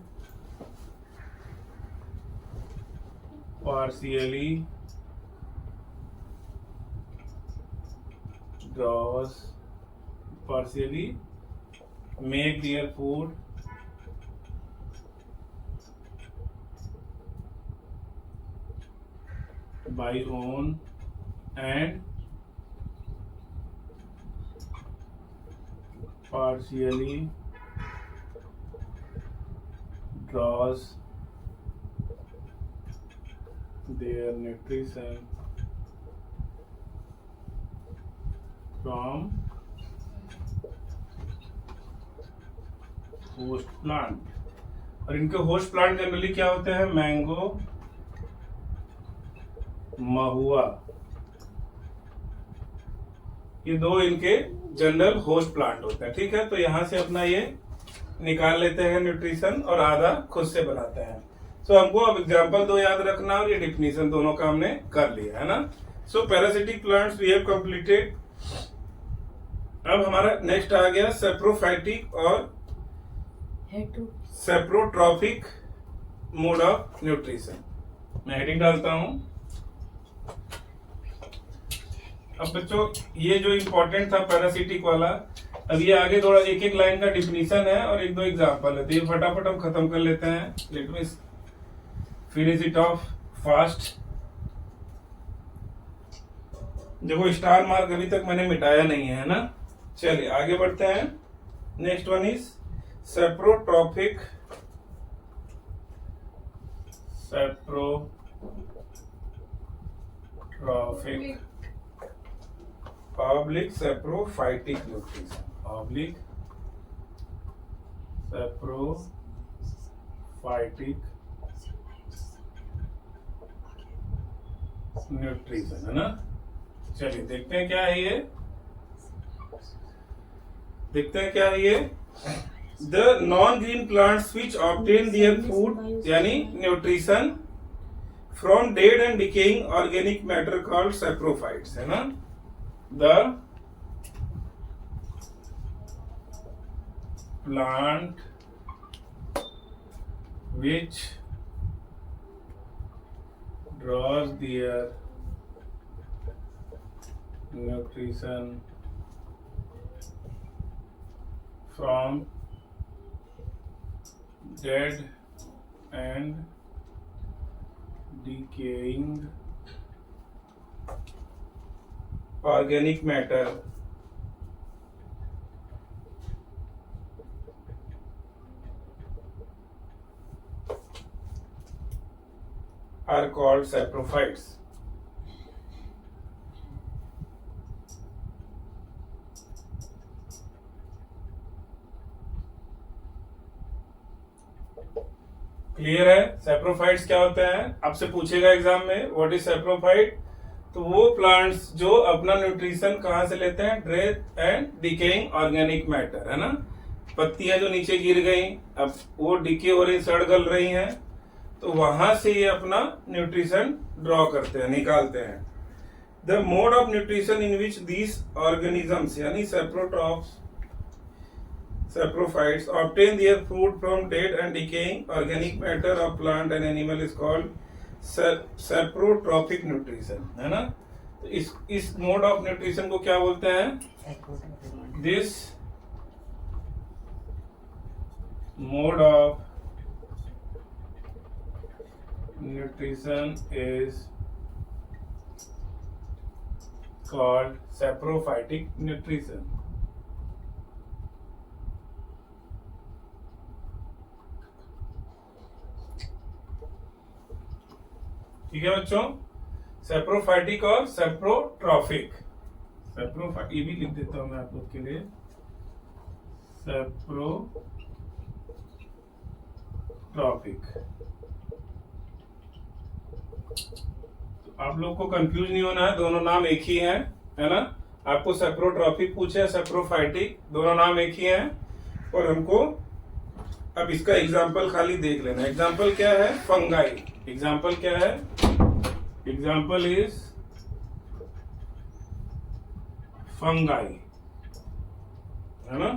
partially make their food by own and partially draws their nutrition from host plant. और इनके होस्ट प्लांट जनरली क्या होते हैं, मैंगो, महुआ, ये दो इनके जनरल होस्ट प्लांट होते हैं। ठीक है, तो यहां से अपना ये निकाल लेते हैं न्यूट्रिशन, और आधा खुद से बनाते हैं। सो हमको अब एग्जाम्पल दो याद रखना, और ये डिफिनीशन दोनों का हमने कर लिया है ना। So parasitic plants we have completed, अब हमारा नेक्स्ट आ गया सेप्रोफाइटिक और सेप्रोट्रॉफिक मोड ऑफ न्यूट्रिशन। मैं हेडिंग डालता हूं। अब बच्चों ये जो इंपॉर्टेंट था पैरासिटिक वाला, अब ये आगे थोड़ा एक एक लाइन का डिफिनीशन है और एक दो एग्जांपल है, तो ये फटाफट हम खत्म कर लेते हैं। Let me finish it of fast. देखो स्टार मार्क अभी तक मैंने मिटाया नहीं है ना। चलिए आगे बढ़ते हैं। Next one is saprotrophic oblique saprophytic nutrition, oblique saprophytic nutrition, है ना। चलिए देखते हैं क्या है ये, the non green plants which obtain their food यानी nutrition from dead and decaying organic matter called saprophytes, है ना। The plant which draws their nutrition from dead and decaying organic matter are called saprophytes. Clear है। Saprophytes क्या होते हैं, आपसे पूछेगा exam में व्हाट इज सेप्रोफाइट। तो वो प्लांट्स जो अपना न्यूट्रिशन कहां से लेते हैं, death and decaying organic matter, है ना। पत्तियां जो नीचे गिर गई, अब वो डिके हो रही, सड़ गल रही हैं, तो वहां से ये अपना न्यूट्रिशन ड्रॉ करते हैं, निकालते हैं। The mode of nutrition in which these organisms यानी saprophytes obtain their food from dead and decaying organic matter of plant and animal is called saprotrophic nutrition, है ना। तो इस मोड ऑफ न्यूट्रिशन को क्या बोलते हैं, this mode of nutrition is called saprophytic nutrition. ठीक है बच्चों, सेप्रोफाइटिक और सेप्रोट्रॉफिक। ये भी लिख देता हूं मैं आप लोग के लिए, सेप्रोट्रॉफिक। आप लोग को कंफ्यूज नहीं होना है, दोनों नाम एक ही हैं, है ना। आपको सेप्रोट्रॉफिक पूछे, सेप्रोफाइटिक, दोनों नाम एक ही हैं। और हमको अब इसका एग्जाम्पल खाली देख लेना। एग्जाम्पल क्या है, फंगाई। एग्जाम्पल क्या है, एग्जाम्पल इज फंगाई, है ना।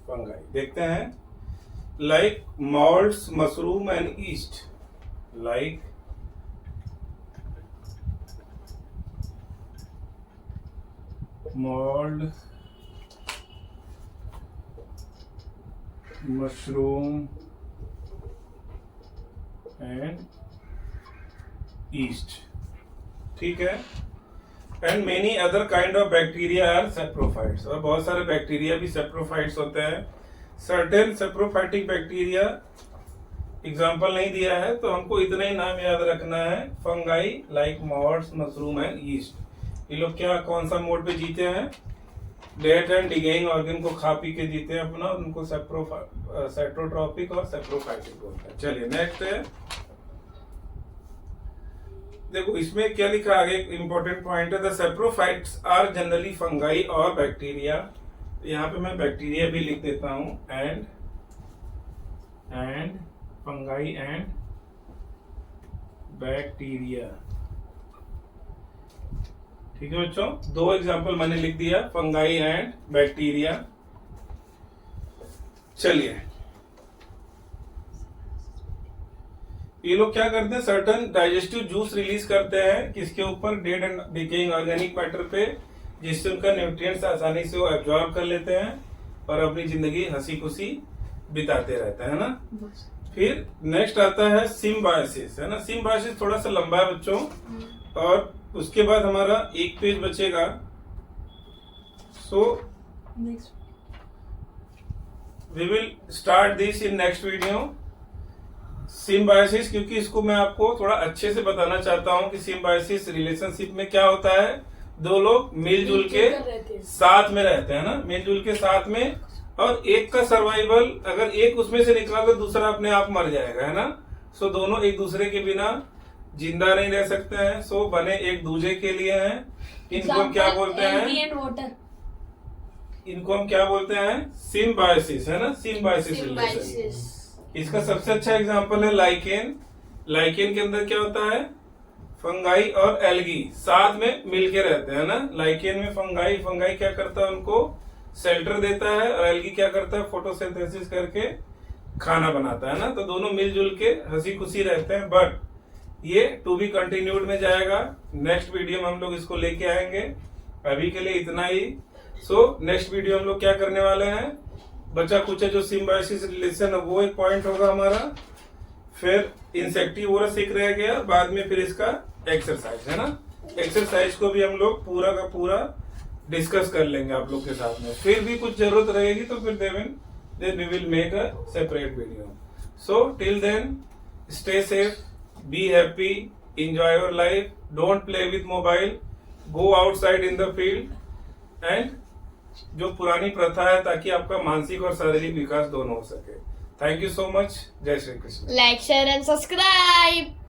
फंगाई देखते हैं, like molds, mushroom and yeast, like mold, mushroom and yeast, ठीक है। And many other kind of bacteria are saprophytes, और बहुत सारे बैक्टीरिया भी सेप्रोफाइट्स होते हैं। सर्टेन सेप्रोफाइटिक बैक्टीरिया एग्जाम्पल नहीं दिया है, तो हमको इतना ही नाम याद रखना है, fungi like mods, mushroom and yeast. ये लोग क्या कौन सा मोड पे जीते हैं, डेड एंड डिकेइंग ऑर्गन को खा पी के जीते हैं अपना, उनको सेप्रोट्रॉफिक और सेप्रोफाइटिक बोलते हैं। चलिए नेक्स्ट है, देखो इसमें क्या लिखा आगे, इंपॉर्टेंट पॉइंट है, the saprophytes are generally fungi और बैक्टीरिया। यहाँ पे मैं बैक्टीरिया भी लिख देता हूं, एंड फंगाई एंड बैक्टीरिया, ठीक है बच्चों, 2 एग्जाम्पल मैंने लिख दिया, फंगाई एंड बैक्टीरिया। चलिए, ये लोग क्या करते हैं, सर्टन डाइजेस्टिव जूस रिलीज करते हैं किसके ऊपर, dead and decaying organic matter पे, जिससे उनका न्यूट्रिएंट्स आसानी से वो एब्जॉर्ब कर लेते हैं और अपनी जिंदगी हंसी खुशी बिताते रहते हैं ना। फिर नेक्स्ट आता है सिम्बायोसिस, है ना। सिम्बायोसिस थोड़ा सा लंबा है बच्चों, और उसके बाद हमारा एक पेज बचेगा। So we will start this in next video, symbiosis, क्योंकि इसको मैं आपको थोड़ा अच्छे से बताना चाहता हूँ कि सिम्बायोसिस रिलेशनशिप में क्या होता है। 2 लोग मिलजुल के साथ में रहते हैं ना, मिलजुल के साथ में, और एक का सर्वाइवल, अगर एक उसमें से निकला तो दूसरा अपने आप मर जाएगा, है ना। सो दोनों एक दूसरे के बिना जिंदा नहीं रह सकते हैं, सो बने एक दूसरे के लिए हैं। इनको हम क्या बोलते हैं, इनको हम क्या बोलते हैं, सिम्बायोसिस, है ना, सिम्बायोसिस रिलेशन। इसका सबसे अच्छा एग्जांपल है लाइकेन। लाइकेन के अंदर क्या होता है, फंगाई और एल्गी साथ में मिलके रहते हैं ना। लाइकेन में फंगाई क्या करता है, उनको शेल्टर देता है, और एल्गी क्या करता है, फोटोसिंथेसिस करके खाना बनाता है ना। तो दोनों मिलजुल के हंसी खुशी रहते हैं। बट ये टू बी कंटिन्यूड में जाएगा, नेक्स्ट वीडियो में हम लोग इसको लेके आएंगे। अभी के लिए इतना ही। सो नेक्स्ट वीडियो हम लोग क्या करने वाले हैं, बचा कुछ जो सिम्बायोसिस रिलेशन है वो एक पॉइंट होगा हमारा, फिर इंसेक्टिवोरस एक रह गया, बाद में फिर इसका एक्सरसाइज, है ना। एक्सरसाइज को भी हम लोग पूरा का पूरा डिस्कस कर लेंगे आप लोग के साथ में। फिर भी कुछ जरूरत रहेगी तो फिर then we will make a separate video. So till then stay safe, be happy, enjoy your life, don't play with mobile, go outside in the field, and जो पुरानी प्रथा है, ताकि आपका मानसिक और शारीरिक विकास दोनों हो सके। Thank you so much. जय Shri Krishna. Like, share and subscribe.